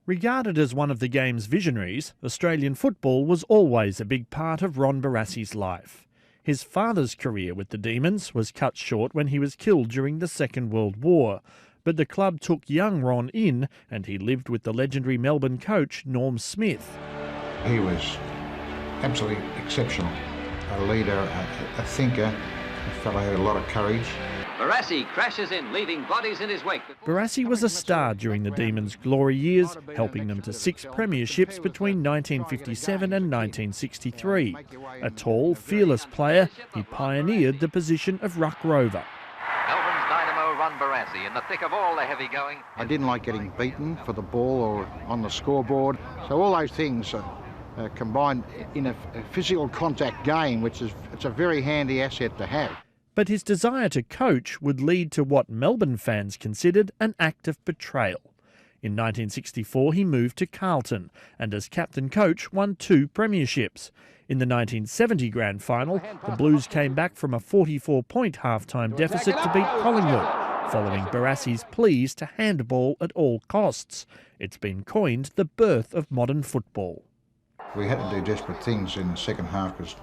Regarded as one of the game's visionaries, Australian football was always a big part of Ron Barassi's life. His father's career with the Demons was cut short when he was killed during the Second World War, but the club took young Ron in and he lived with the legendary Melbourne coach Norm Smith. He was absolutely exceptional, a leader, a thinker, a fellow who had a lot of courage. Barassi crashes in, leaving bodies in his wake. Barassi was a star during the Demons' glory years, helping them to 6 premierships between 1957 and 1963. A tall, fearless player, he pioneered the position of ruck rover. Melbourne's dynamo Ron Barassi in the thick of all the heavy going. I didn't like getting beaten for the ball or on the scoreboard, so all those things combined in a physical contact game, which is it's a very handy asset to have. But his desire to coach would lead to what Melbourne fans considered an act of betrayal. In 1964 he moved to Carlton and as captain coach won 2 premierships. In the 1970 grand final, the Blues came back from a 44-point half-time deficit to beat Collingwood, following Barassi's pleas to handball at all costs. It's been coined the birth of modern football. We had to do desperate things in the second half because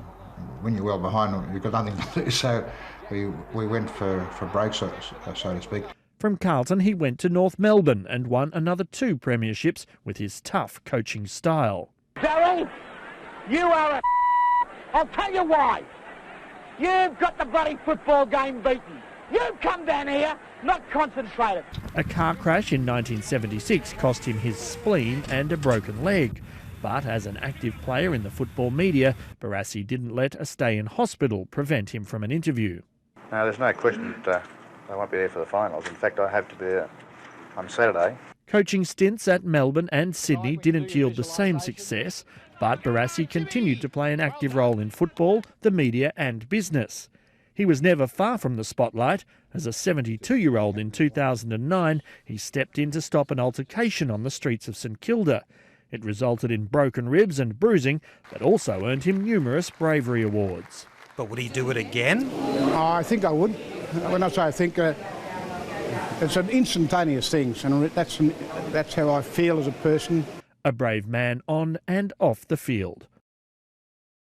when you're well behind, you've got nothing to do. So we went for breaks, so to speak. From Carlton, he went to North Melbourne and won another 2 premierships with his tough coaching style. Darryl, you are a I'll tell you why. You've got the bloody football game beaten. You've come down here, not concentrated. A car crash in 1976 cost him his spleen and a broken leg. But as an active player in the football media, Barassi didn't let a stay in hospital prevent him from an interview. No, there's no question that I won't be there for the finals. In fact, I have to be there on Saturday. Coaching stints at Melbourne and Sydney didn't yield the same success, but Barassi continued to play an active role in football, the media and business. He was never far from the spotlight. As a 72-year-old in 2009, he stepped in to stop an altercation on the streets of St Kilda. It resulted in broken ribs and bruising, but also earned him numerous bravery awards. But would he do it again? I think I would. When I say I think, it's an instantaneous thing, and that's how I feel as a person. A brave man on and off the field.